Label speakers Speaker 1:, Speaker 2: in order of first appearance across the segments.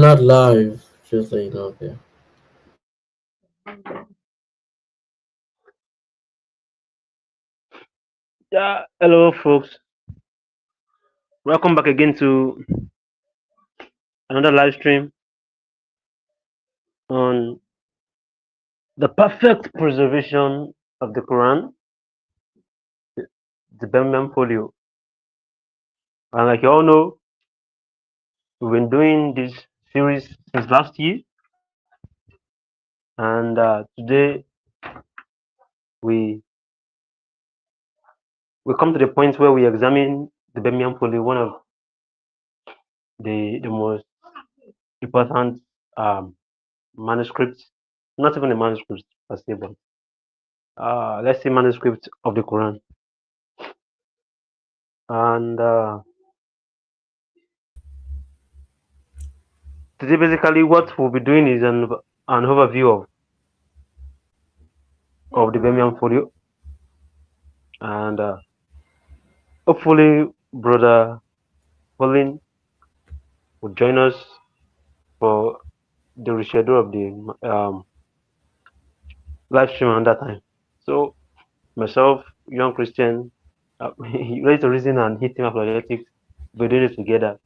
Speaker 1: not live, just so you know. Okay.
Speaker 2: Yeah, hello, folks. Welcome back again to another live stream on the perfect preservation of the Quran, the Birmingham Folio. And like you all know, we've been doing this series since last year, and today we we come to the point where we examine the Birmingham Folio, one of the most important um, manuscripts, not even the manuscripts per se, but let's say manuscripts of the Quran. And today, basically, what we'll be doing is an overview of the Birmingham Folio, and hopefully, brother Colin will join us for the reschedule of the live stream around that time. So, myself, young Christian, ready to reason and hit team apologetics, we're doing it together.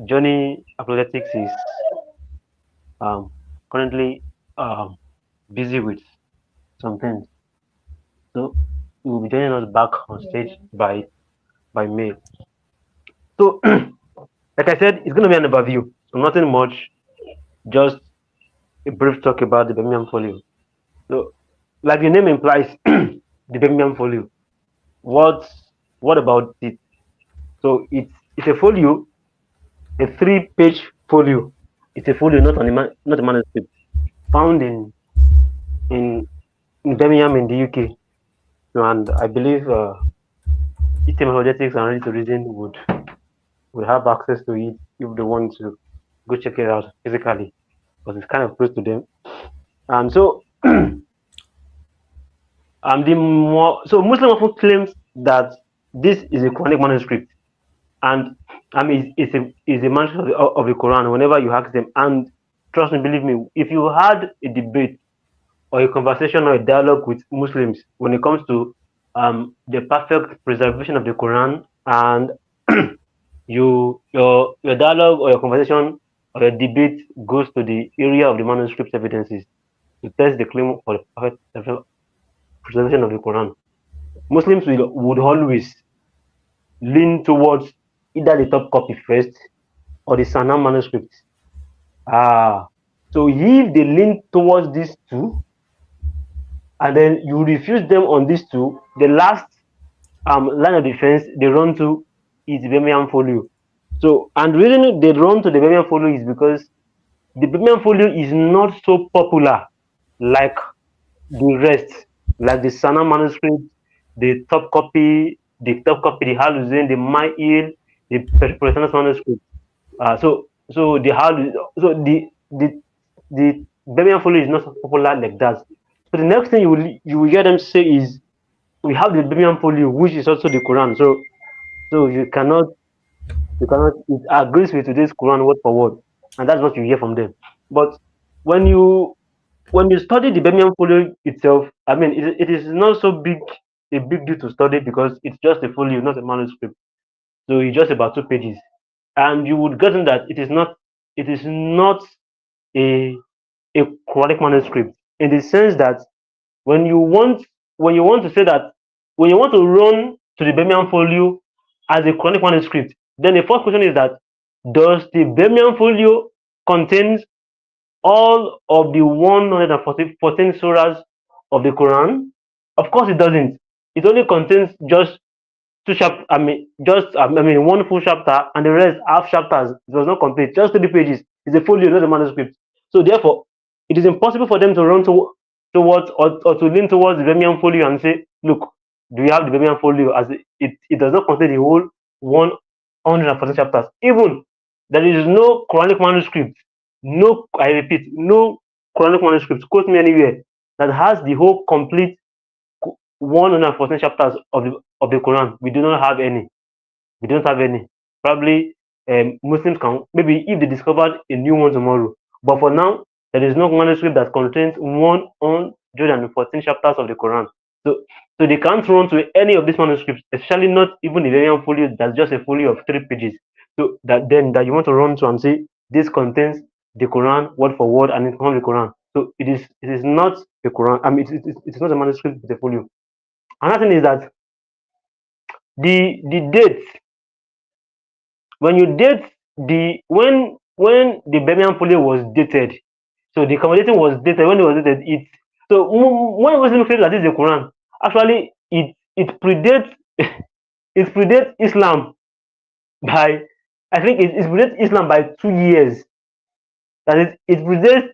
Speaker 2: Johnny Apologetics is um, currently busy with some things, so he will be joining us back on stage by May. So, like I said, it's going to be an overview, so nothing much, just a brief talk about the Birmingham Folio. So, like the name implies, the Birmingham Folio. What what about it? So it's a folio, a three-page folio. It's a folio, not a manuscript, found in in Birmingham in the UK. So, and I believe Eastern Apologetics and Ready to Reason would have access to it if they want to go check it out physically, because it's kind of close to them. So the more so Muslim often claims that this is a Quranic manuscript, and it's a manuscript of the Quran. Whenever you ask them, and trust me, believe me, if you had a debate or a conversation or a dialogue with Muslims when it comes to the perfect preservation of the Quran, and your dialogue or your conversation or your debate goes to the area of the manuscript evidences to test the claim for the perfect preservation of the Quran. Muslims would always lean towards either the top copy first or the Sana manuscript. So if they lean towards these two, and then you refuse them on these two, the last line of defense they run to is the Birmingham Folio. So, and the reason they run to the Birmingham Folio is because the Birmingham Folio is not so popular like the rest, like the Sana manuscript, the Haluzen, the Ma'il, the Presence manuscript. So the Hal, so the Birmingham Folio is not so popular like that. So the next thing you will hear them say is, we have the Birmingham Folio, which is also the Quran. So you cannot it agrees with today's Quran word for word, and that's what you hear from them. But when you study the Birmingham Folio itself, I mean, it is not so big deal to study, because it's just a folio, not a manuscript. So it's just about 2 pages, and you would get in that it is not a a Quranic manuscript, in the sense that when you want when you want to say that when you want to run to the Birmingham Folio as a Quranic manuscript, then the first question is that, does the Birmingham Folio contains all of the 114 surahs of the Quran? Of course, it doesn't. It only contains just two chapters. One full chapter, and the rest half chapters. It was not complete. Just 3 pages. It's a folio, not a manuscript. So therefore, it is impossible for them to run towards, or to lean towards the Birmingham Folio and say, look, do you have the Birmingham Folio? As it does not contain the whole 114 chapters. Even there is no Quranic manuscript. No, I repeat, no Quranic manuscript. Quote me anywhere that has the whole complete 114 chapters of the Quran. We do not have any. We don't have any. Probably Muslims can, maybe if they discovered a new one tomorrow. But for now, there is no manuscript that contains 114 chapters of the Quran. So, so they can't run to any of these manuscripts, especially not even the Birmingham Folio. That's just a folio of 3 pages. So that you want to run to and say this contains the Quran word for word and it's from the Quran. So it is not the Quran. I mean, it is not a manuscript, it's a folio. Another thing is that the dates, when you date when the Birmingham Folio was dated, so the accommodating was dated when it was dated. So when Muslims claim that this is the Quran, actually it predates it predates Islam by, I think it predates Islam by 2 years. That is, it predates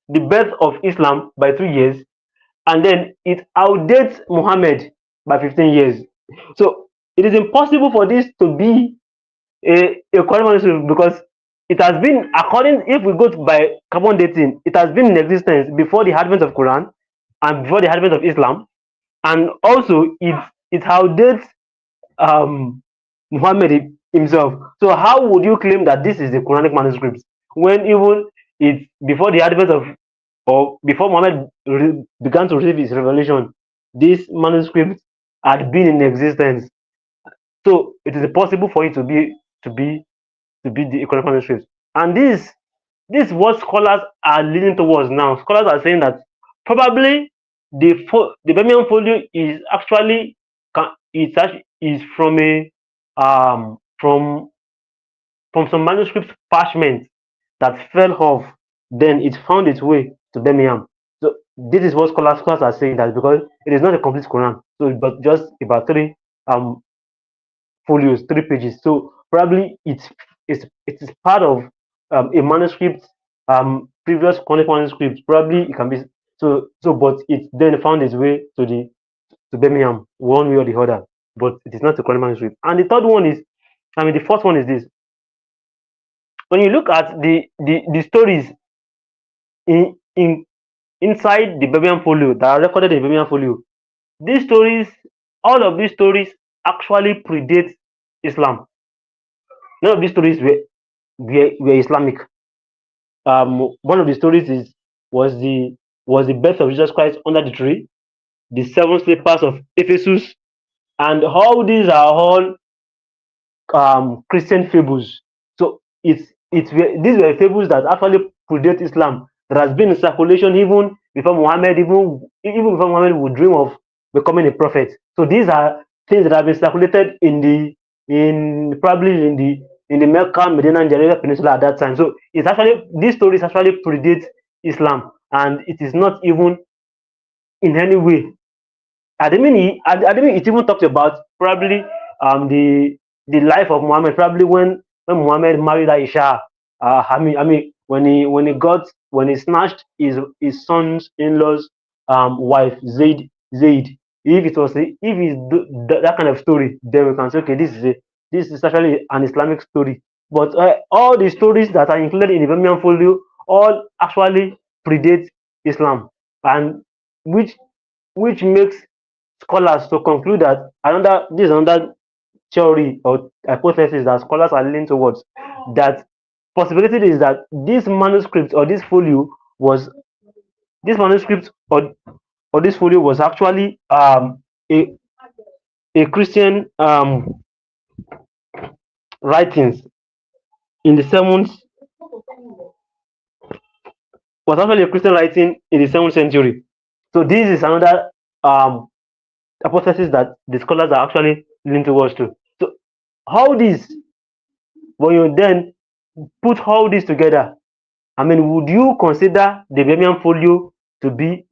Speaker 2: the birth of Islam by 2 years, and then it outdates Muhammad by 15 years. So it is impossible for this to be a Quran manuscript, because it has been, according, if we go by carbon dating, it has been in existence before the advent of Quran and before the advent of Islam, and also it outdates Muhammad himself. So how would you claim that this is the Quranic manuscript when even it's before the advent of, or before Muhammad began to receive his revelation, this manuscript had been in existence? So it is possible for it to be to be the economic manuscript. And this is what scholars are leaning towards now. Scholars are saying that probably the Birmingham Folio is actually is from a um from from some manuscript parchment that fell off. Then it found its way to Birmingham. So this is what scholars are saying, that because it is not a complete Quran, so but just about three um folios, 3 pages. So probably it is part of a manuscript, previous Quranic manuscript. Probably it can be but it then found its way to Birmingham one way or the other. But it is not a Quranic manuscript. And the third one is, I mean, the fourth one is this. When you look at the stories in inside the Birmingham Folio that are recorded in Birmingham Folio, these stories, all of these stories actually predate Islam. None of these stories were Islamic. One of the stories was the birth of Jesus Christ under the tree, the seven sleepers of Ephesus, and all these are all Christian fables. So these were fables that actually predate Islam, that has been in circulation even before Muhammad, even before Muhammad would dream of becoming a prophet. So these are things that have been circulated probably in the Mecca, Medina, and Judea Peninsula at that time. So it's actually, these stories actually predate Islam, and it is not even in any way. It even talked about probably the life of Muhammad, probably when Muhammad married Aisha. When he snatched his son's in-laws wife, Zaid. If it's that kind of story, then we can say, okay, this is actually an Islamic story. But all the stories that are included in the Birmingham Folio all actually predate Islam, and which makes scholars to conclude that another theory or hypothesis that scholars are leaning towards, that possibility is that this manuscript or this manuscript or this folio was actually a Christian writings in the seventh was actually a Christian writing in the 7th century. So this is another hypothesis that the scholars are actually leaning towards too. So how this, when you then put all this together, I mean, would you consider the Birmingham Folio to be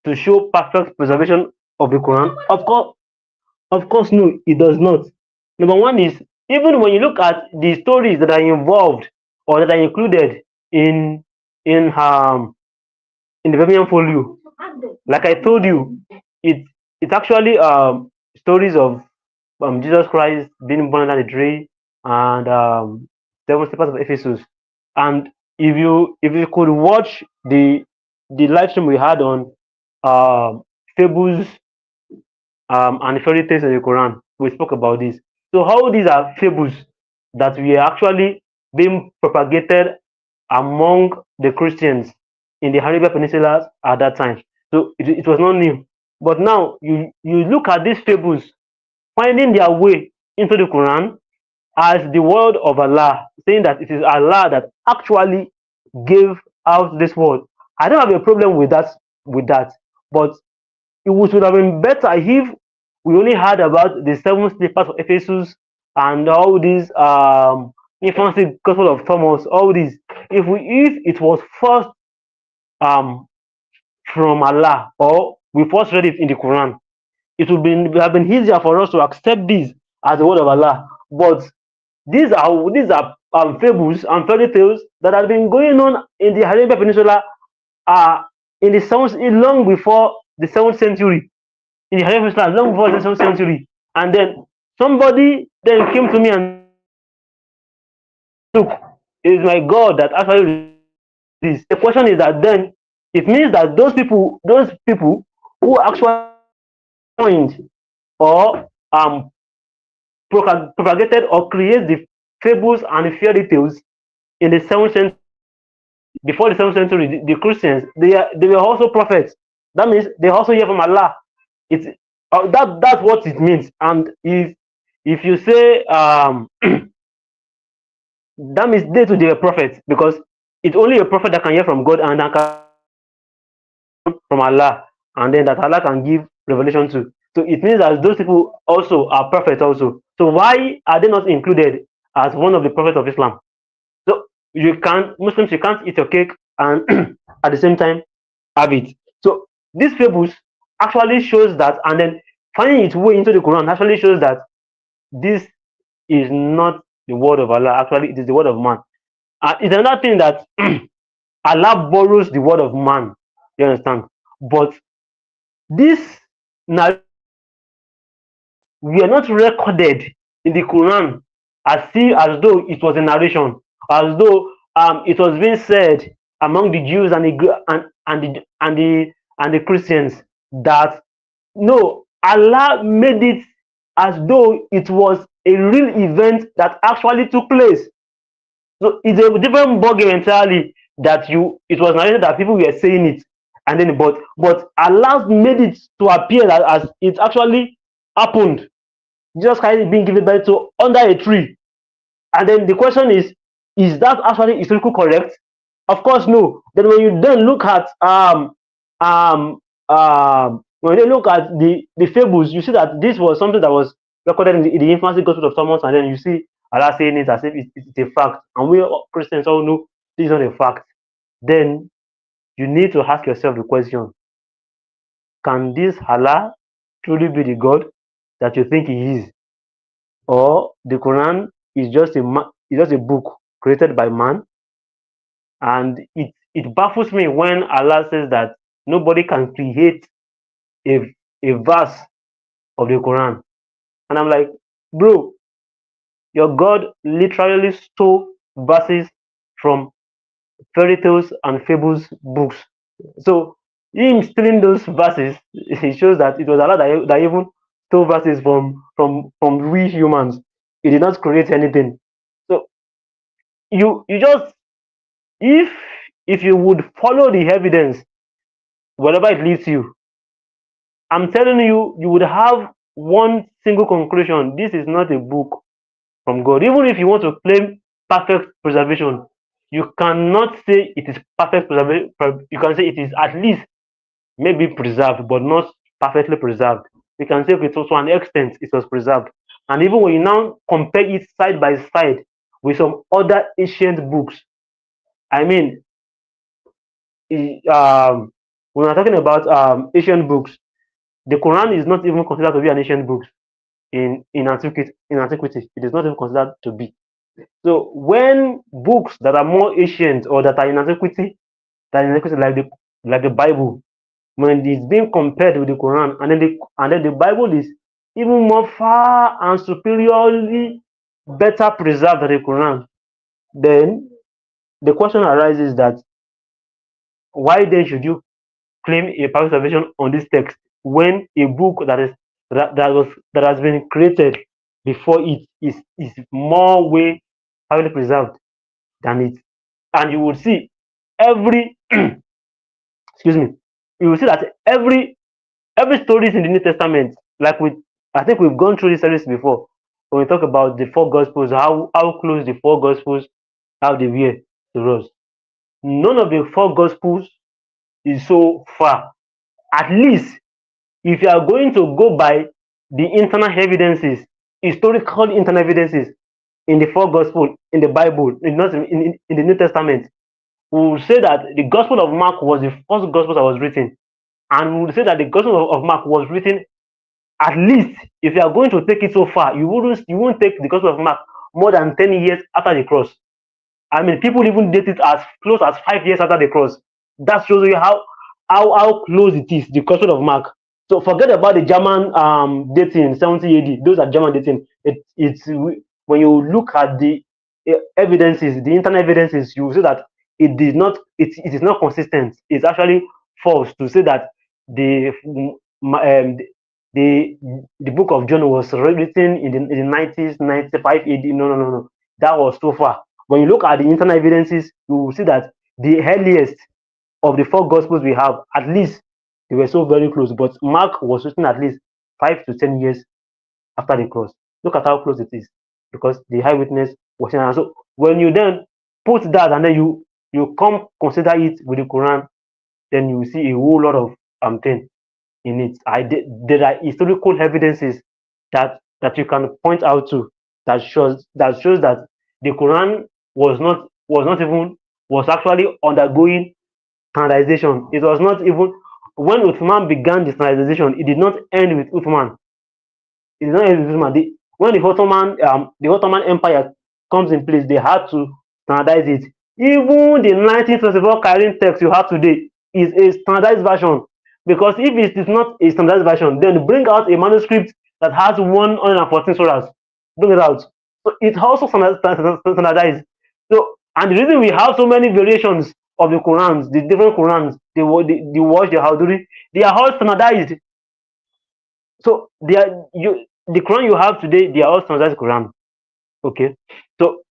Speaker 2: to show perfect preservation of the Quran? Of course, no, it does not. Number one is, even when you look at the stories that are involved or that are included in um in the Birmingham Folio, like I told you, it's actually stories of Jesus Christ being born under the tree, and seven sleepers of Ephesus. And if you could watch the live stream we had on fables and fairy tales in the Quran, we spoke about this. So how these are fables, that were actually being propagated among the Christians in the Arabian Peninsula at that time. So it was not new. But now you look at these fables finding their way into the Quran as the word of Allah, saying that it is Allah that actually gave out this word. I don't have a problem with that. But it would have been better if we only heard about the seven slippers of Ephesus and all these infancy gospel of Thomas, all these. If it was first um from Allah, or we first read it in the Quran, it have been easier for us to accept this as the word of Allah. But these are fables and fairy tales that have been going on in the Arabian Peninsula in the long before the 7th century. In the Arabian Peninsula, long before the 7th century. And then somebody then came to me and look, it is my God that actually this. The question is that then it means that those people who actually joined or propagated or create the fables and fairy tales in the 7th century, before the 7th century, the Christians, they were also prophets. That means they also hear from Allah. It's that's what it means. And if you say that means they too they were prophets, because it's only a prophet that can hear from God and that can from Allah, and then that Allah can give revelation to. So it means that those people also are prophets also. So why are they not included as one of the prophets of Islam? So Muslims, you can't eat your cake and at the same time have it. So these fables actually shows that, and then finding its way into the Quran actually shows that this is not the word of Allah. Actually, it is the word of man. It's another thing that Allah borrows the word of man. You understand? But this narration were not recorded in the Quran as though it was a narration, as though it was being said among the Jews and the Christians, that no, Allah made it as though it was a real event that actually took place. So it's a different ballgame entirely, that it was narrated that people were saying it, and then but Allah made it to appear that as it actually happened. Jesus Christ is being given birth to under a tree. And then the question is that actually historical correct? Of course, no. Then when you then look at when you look at the fables, you see that this was something that was recorded in the infancy gospel of Thomas, and then you see Allah saying it as if it's a fact, and we Christians all know this is not a fact. Then you need to ask yourself the question: can this Allah truly be the God that you think He is, or the Quran is just a book created by man? And it baffles me when Allah says that nobody can create a verse of the Quran, and I'm like, bro, your God literally stole verses from fairy tales and fables books. So him stealing those verses, it shows that it was Allah that even stole verses from we humans. He did not create anything. So you just, if you would follow the evidence wherever it leads you, I'm telling you, you would have one single conclusion: this is not a book from God. Even if you want to claim perfect preservation, you cannot say it is perfect preservation. You can say it is at least maybe preserved, but not perfectly preserved. You can say, okay, so to an extent it was preserved. And even when you now compare it side by side with some other ancient books, I mean, when we're talking about ancient books, the Quran is not even considered to be an ancient book in antiquity. It is not even considered to be. So when books that are more ancient or that are in antiquity, like the Bible, when it's being compared with the Quran, and then the Bible is even more far and superiorly better preserved than the Quran, then the question arises that why then should you claim a perfect salvation on this text when a book that has been created before it is more way heavily preserved than it. And you will see every excuse me, you will see that every stories in the New Testament, like with I think we've gone through this series before when we talk about the four gospels, how close the four gospels how they were to us. None of the four gospels is so far. At least if you are going to go by the internal evidences, historical internal evidences in the four gospel in the Bible, not in the New Testament, we will say that the Gospel of Mark was the first gospel that was written, and we will say that the Gospel of Mark was written at least if you are going to take it so far, you won't take the Gospel of Mark more than 10 years after the cross. I mean, people even date it as close as 5 years after the cross. That shows you how close it is, the Gospel of Mark. So forget about the German dating 70 AD. Those are German dating. It's when you look at the evidences, the internal evidences, you will see that it is not consistent. It's actually false to say that the the the book of John was written in the 90s, 95 AD. No, no, no, no. That was so far. When you look at the internal evidences, you will see that the earliest of the four gospels we have, at least they were so very close. But Mark was written at least 5 to 10 years after the cross. Look at how close it is, because the eyewitness was in. So when you then put that and then you come consider it with the Quran, then you see a whole lot of thing in it. There are historical evidences that you can point out to that shows that the Quran was actually undergoing standardization. It was not even when Uthman began the standardization, it did not end with Uthman. It did not end with Uthman. When the Ottoman Empire comes in place, they had to standardize it. Even the 1924 Quran text you have today is a standardized version, because if it is not a standardized version, then bring out a manuscript that has 114 surahs. Bring it out. So it's also standardized. So, and the reason we have so many variations of the Qurans, the different Qurans, the Wash, the Hawduri, they are all standardized. So the Quran you have today, they are all standardized Quran. Okay. So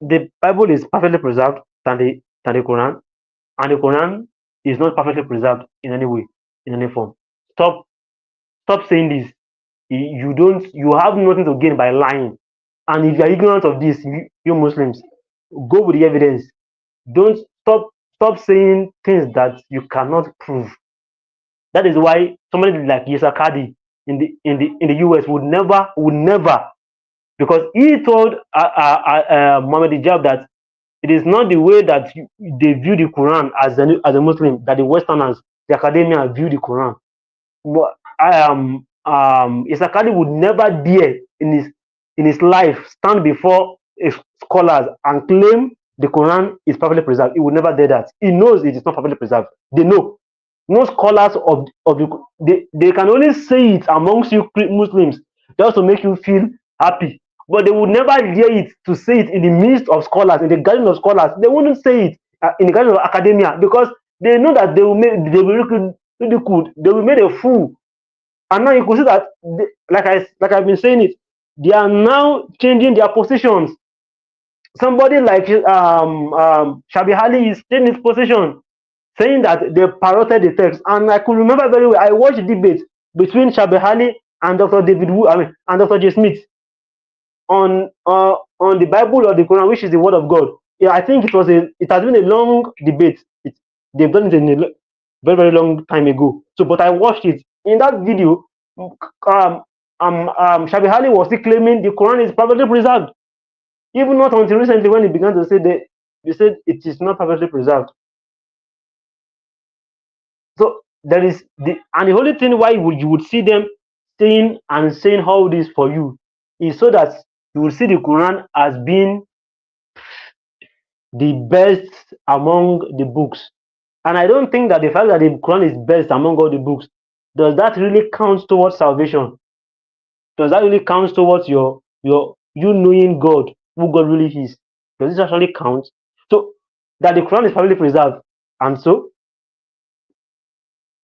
Speaker 2: the Bible is perfectly preserved than the Quran, and the Quran is not perfectly preserved in any way, in any form. Stop stop saying this. You have nothing to gain by lying. And if you are ignorant of this, you Muslims, go with the evidence. Don't stop saying things that you cannot prove. That is why somebody like Yesakadi in the US would never, because he told Muhammad Hijab that it is not the way that they view the Quran as a Muslim that the Westerners, the academia, view the Quran. But Isakali would never dare in his life stand before scholars and claim the Quran is perfectly preserved. He would never dare that. He knows it is not perfectly preserved. They know. No scholars of they can only say it amongst you Muslims just to make you feel happy. But they would never dare it to say it in the midst of scholars, in the gathering of scholars. They wouldn't say it in the gathering of academia, because they know that they will ridiculed, they will make a fool. And now you could see that like I've been saying it, they are now changing their positions. Somebody like Shabi Ali is changing his position, saying that they parroted the text. And I could remember very well, I watched the debate between Shabi Ali and Dr. David Wood, and Dr. J. Smith on the Bible or the Quran, which is the word of God. Yeah, I think it has been a long debate. They've done it in a very, very long time ago. So, but I watched it. In that video, Shabi Ali was still claiming the Quran is perfectly preserved. Even not until recently, when he began to say that, they said it is not perfectly preserved. So there is and the only thing why you would see them saying all this for you is so that you will see the Quran as being the best among the books. And I don't think that the fact that the Quran is best among all the books, does that really count towards salvation? Does that really count towards you knowing God, who God really is? Does this actually count? So that the Quran is probably preserved, and so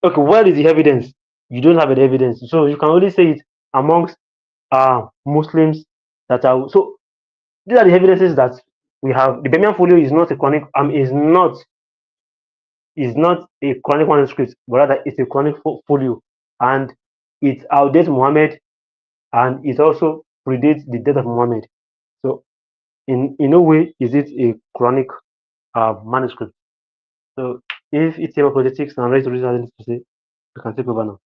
Speaker 2: okay, where is the evidence? You don't have an evidence, so you can only say it amongst Muslims that are so. These are the evidences that we have. The Birmingham Folio is not a chronic. Is not a chronic manuscript, but rather it's a chronic folio, and it outdates Muhammad, and it also predates the death of Muhammad. So in no way is it a chronic manuscript. So if it's about politics and race to reason to say, you can take over now.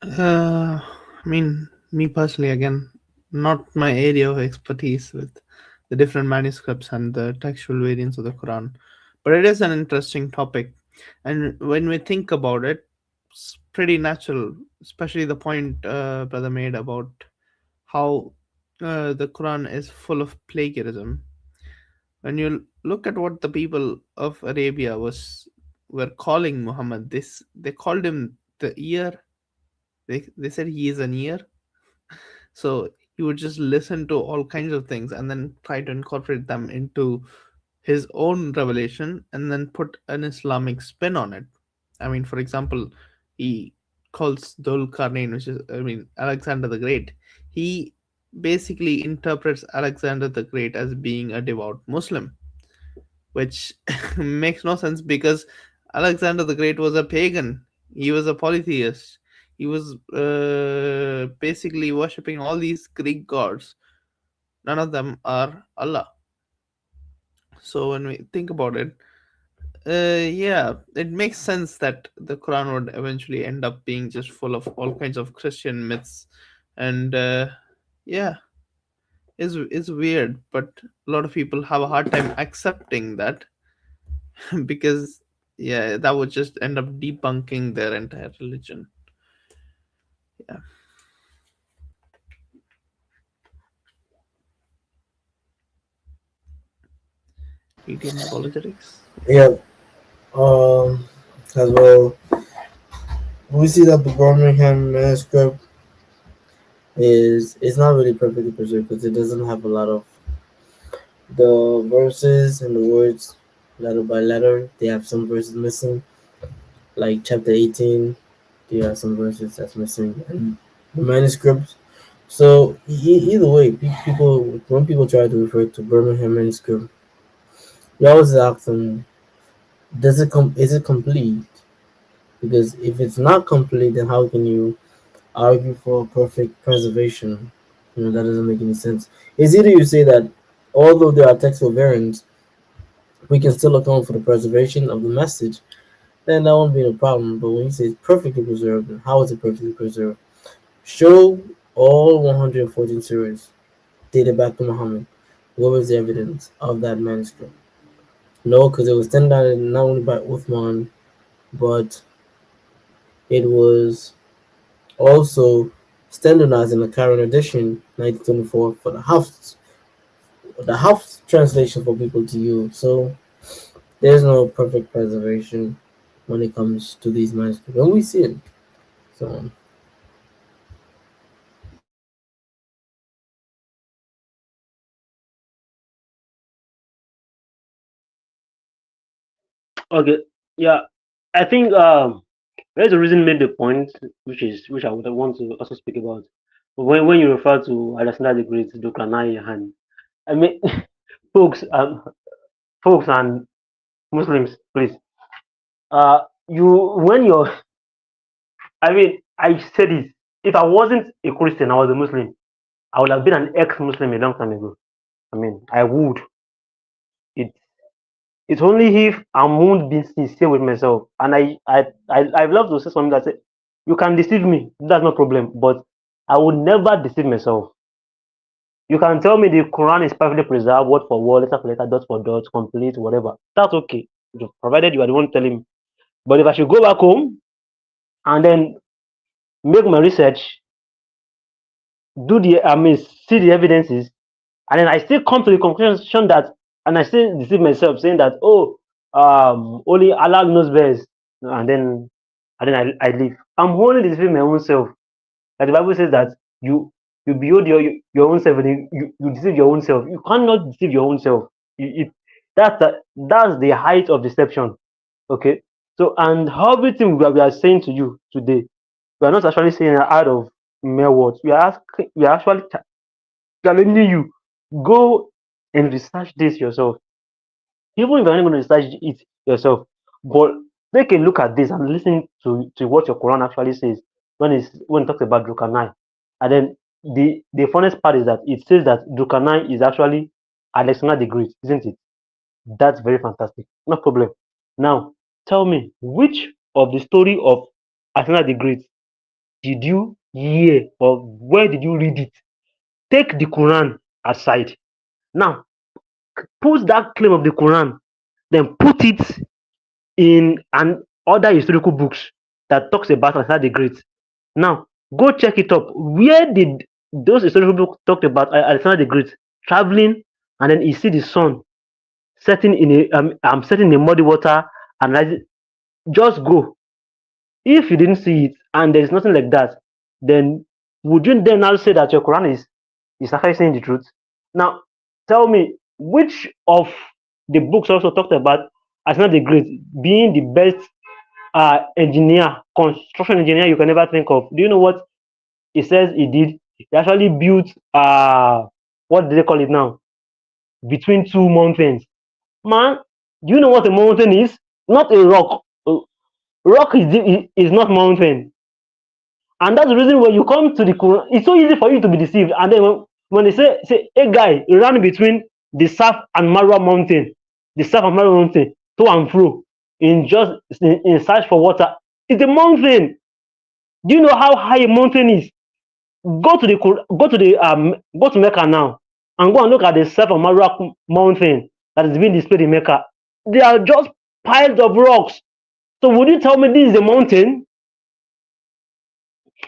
Speaker 3: I mean, me personally, again, not my area of expertise with the different manuscripts and the textual variants of the Quran, but it is an interesting topic. And when we think about it, it's pretty natural, especially the point brother made about how the Quran is full of plagiarism. When you look at what the people of Arabia were calling Muhammad, this they called him the ear. They said he is an ear. So he would just listen to all kinds of things and then try to incorporate them into his own revelation and then put an Islamic spin on it. I mean, for example, he calls Dhul Qarnain, which is, I mean, Alexander the Great. He basically interprets Alexander the Great as being a devout Muslim, which makes no sense because Alexander the Great was a pagan. He was a polytheist. He was basically worshipping all these Greek gods. None of them are Allah. So when we think about it, yeah, it makes sense that the Quran would eventually end up being just full of all kinds of Christian myths, and yeah, is weird. But a lot of people have a hard time accepting that because yeah, that would just end up debunking their entire religion. Yeah. ETN apologetics.
Speaker 1: Yeah. Um. As well, we see that the Birmingham manuscript is not really perfectly preserved because it doesn't have a lot of the verses and the words letter by letter. They have some verses missing, like chapter 18. They have some verses that's missing, and the manuscript. So either way, people when people try to refer to Birmingham manuscript, you always ask them, does it is it complete? Because if it's not complete, then how can you argue for perfect preservation? That doesn't make any sense. It's either you say that although there are textual variants, we can still account for the preservation of the message, then that won't be a problem. But when you say it's perfectly preserved, then how is it perfectly preserved? Show all 114 series dated back to Muhammad. What was the evidence of that manuscript? No, because it was standardized not only by Uthman, but it was also standardized in the current edition, 1924, for the House translation for people to use. So there's no perfect preservation when it comes to these manuscripts, and we see it. So
Speaker 2: Okay, yeah, I think there's a reason made the point, which I would want to also speak about. When you refer to Alexander the Great, Duklanai, and I mean, folks, folks and Muslims, please, you when you're, I mean, I said this. If I wasn't a Christian, I was a Muslim. I would have been an ex-Muslim a long time ago. I mean, I would. It it's only if I'm won't be sincere with myself, and I love to say something that say, you can deceive me, that's no problem, but I would never deceive myself. You can tell me the Quran is perfectly preserved, word for word, letter for letter, dot for dot, complete, whatever. That's okay, provided you are the one telling me. But if I should go back home and then make my research, do the I mean see the evidences, and then I still come to the conclusion that, and I still deceive myself saying that, oh, only Allah knows best, and then I leave. I'm only deceiving my own self. Like the Bible says that you behold your own self, and you deceive your own self. You cannot deceive your own self. That's the height of deception. Okay, So, and everything we are saying to you today, we are not actually saying it out of mere words. We are actually challenging you. Go and research this yourself. Even if you're not going to research it yourself, but take a look at this and listen to what your Quran actually says when it talks about Drukanai. And then the funniest part is that it says that Drukanai is actually Alexander the Great, isn't it? That's very fantastic. No problem. Now, tell me, which of the story of Alexander the Great did you hear or where did you read it? Take the Quran aside. Now, put that claim of the Quran, then put it in an other historical books that talks about Alexander the Great. Now, go check it up. Where did those historical books talk about Alexander the Great traveling, and then he see the sun setting in setting in muddy water and rising? Just go. If you didn't see it and there is nothing like that, then would you then now say that your Quran is actually saying the truth? Now, tell me, which of the books also talked about Alexander the Great being the best engineer, construction engineer you can ever think of? Do you know what he says he did? He actually built what do they call it now? Between two mountains. Man, do you know what a mountain is? Not a rock. Rock is not mountain. And that's the reason when you come to the Quran, it's so easy for you to be deceived. And then when they say a guy ran between the Saf and Marwa mountain, the Saf and Marwa mountain, to and fro, in search for water, it's a mountain. Do you know how high a mountain is? Go to Mecca now and go and look at the Saf and Marwa mountain that is being displayed in Mecca. They are just piles of rocks. So would you tell me this is a mountain?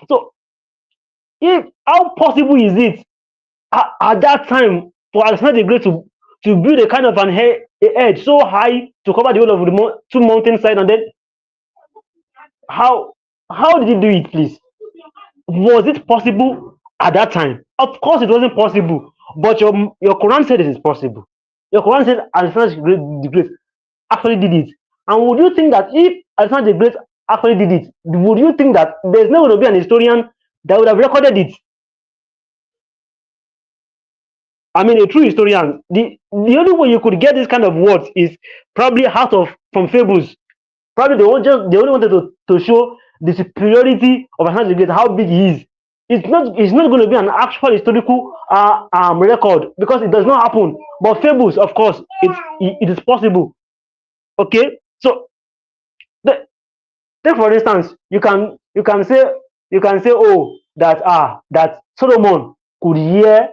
Speaker 2: So how possible is it at that time for Alexander the Great to build a kind of an edge so high to cover the whole of the two mountain side, and then how did he do it, please? Was it possible at that time? Of course it wasn't possible, but your Quran said it is possible. Your Quran said Alexander the Great actually did it. And would you think that if Alexander the Great actually did it, would you think that there's not going to be an historian that would have recorded it? I mean, a true historian. The only way you could get this kind of words is probably out of from fables. Probably they only wanted to show the superiority of Alexander the Great, how big he is. It's not going to be an actual historical record because it does not happen. But fables, of course, it is possible. Okay, so take for instance, you can say oh that Solomon could hear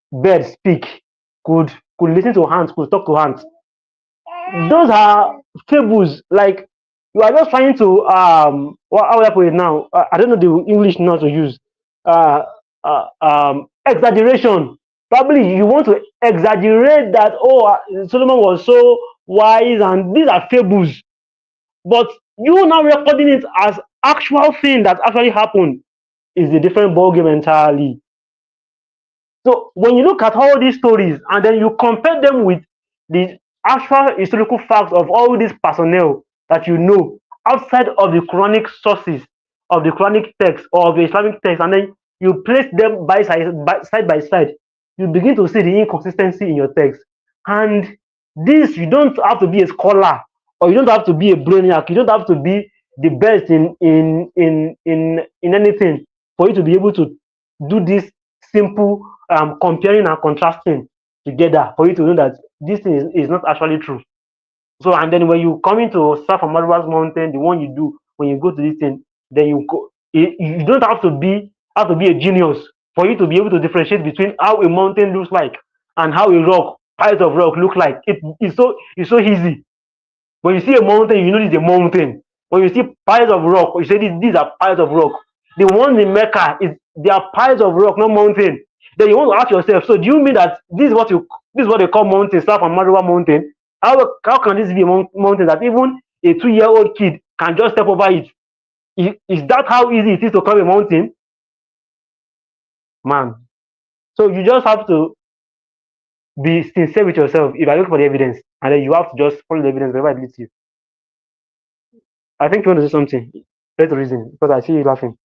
Speaker 2: birds speak, could listen to ants, could talk to ants. Those are fables. Like, you are just trying to how would I put it now? I don't know the English not to use. Exaggeration. Probably you want to exaggerate that Solomon was so wise, and these are fables. But you now recording it as actual thing that actually happened is a different ballgame entirely. So when you look at all these stories and then you compare them with the actual historical facts of all these personnel that you know outside of the Quranic sources, of the Quranic text or of the Islamic text, and then you place them side by side, you begin to see the inconsistency in your text. And this, you don't have to be a scholar, or you don't have to be a brainiac, you don't have to be the best in anything for you to be able to do this simple comparing and contrasting together, for you to know that this thing is not actually true. So, and then when you come into Safa Marwa's mountain, the one you do when you go to this thing, then you don't have to be a genius for you to be able to differentiate between how a mountain looks like and how a rock, piles of rock look like. It's so easy. When you see a mountain, you know it's a mountain. When you see piles of rock, you say these are piles of rock. The ones in Mecca they are piles of rock, not mountain. Then you want to ask yourself, so do you mean that this is what they call mountain, Safa Marwa mountain? How can this be a mountain that even a 2-year-old kid can just step over it? Is that how easy it is to climb a mountain? Man. So you just have to be sincere with yourself if I look for the evidence, and then you have to just follow the evidence wherever it leads you. I think you want to say something. Try to reason because I see you laughing.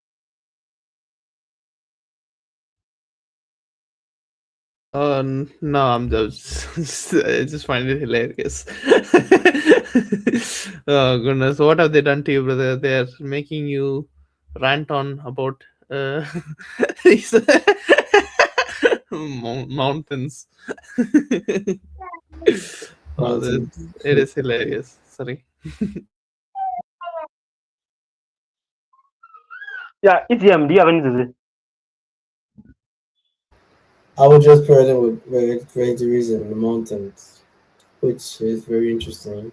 Speaker 3: No, I'm just I just find it hilarious. Oh goodness, what have they done to you, brother? They're making you rant on about these mountains. Oh,
Speaker 1: Mountains.
Speaker 3: it is hilarious. Sorry.
Speaker 2: Yeah, ETM. Do you have anything to say?
Speaker 1: I would just pair them with very the reason the mountains, which is very interesting.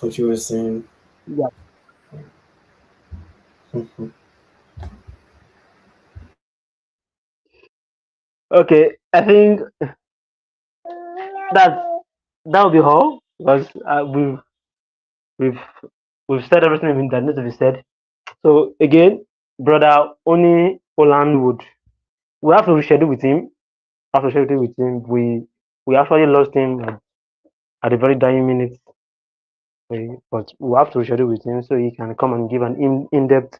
Speaker 1: What you were saying.
Speaker 2: Yeah. Okay, I think that that will be all because we've we've said everything that needs to be said. So again, brother Oni O'lad would we have to reschedule with him. Have to reschedule with him. We actually lost him at the very dying minute, but we have to reschedule with him so he can come and give an in-depth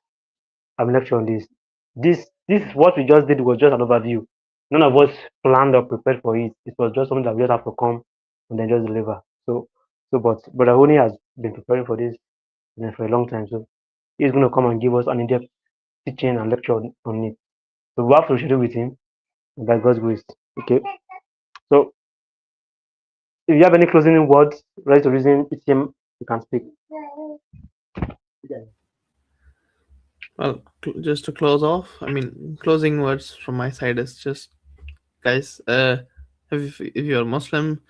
Speaker 2: lecture on this. This what we just did was just an overview. None of us planned or prepared for it. It was just something that we just have to come and then just deliver. But brother Oni has been preparing for this for a long time, so he's going to come and give us an in-depth teaching and lecture on it. So we have to schedule with him by God's grace. Okay. So if you have any closing words, right to reason, it's him you can speak.
Speaker 3: Well, just to close off, I mean, closing words from my side is just, guys, if you're Muslim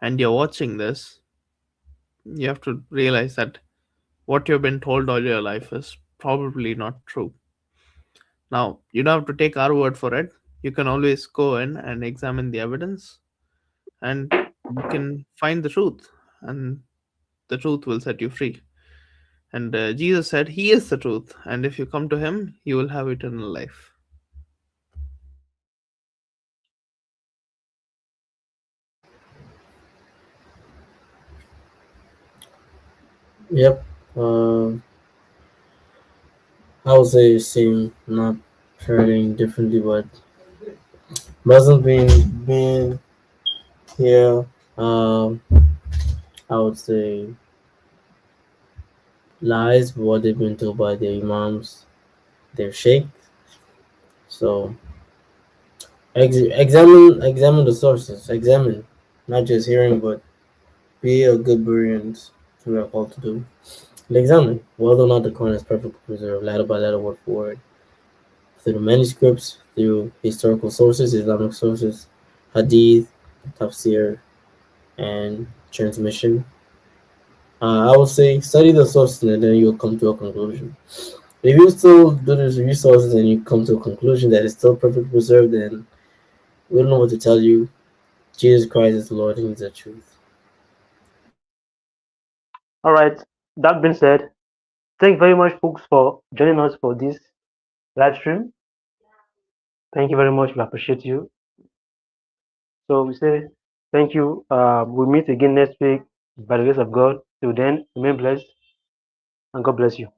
Speaker 3: and you're watching this, you have to realize that what you've been told all your life is probably not true. Now, you don't have to take our word for it. You can always go in and examine the evidence, and you can find the truth, and the truth will set you free. And Jesus said, He is the truth, and if you come to Him, you will have eternal life.
Speaker 1: Yep. Um, I would say same, not pairing differently, but Muslims being here. Um, I would say lies, what they've been told by their imams, their sheikh. So examine the sources. Examine, not just hearing, but be a good Bereans who we are called to do. And examine whether or not the Quran is perfectly preserved, letter by letter, word for word, through the manuscripts, through historical sources, Islamic sources, hadith, tafsir, and transmission. I would say study the sources and then you'll come to a conclusion. If you still do these resources and you come to a conclusion that it's still perfectly preserved, then we don't know what to tell you. Jesus Christ is the Lord and He's the truth.
Speaker 2: All right. That being said, thank you very much, folks, for joining us for this live stream. Thank you very much. We appreciate you. So we say thank you. We'll meet again next week by the grace of God. Till then, remain blessed and God bless you.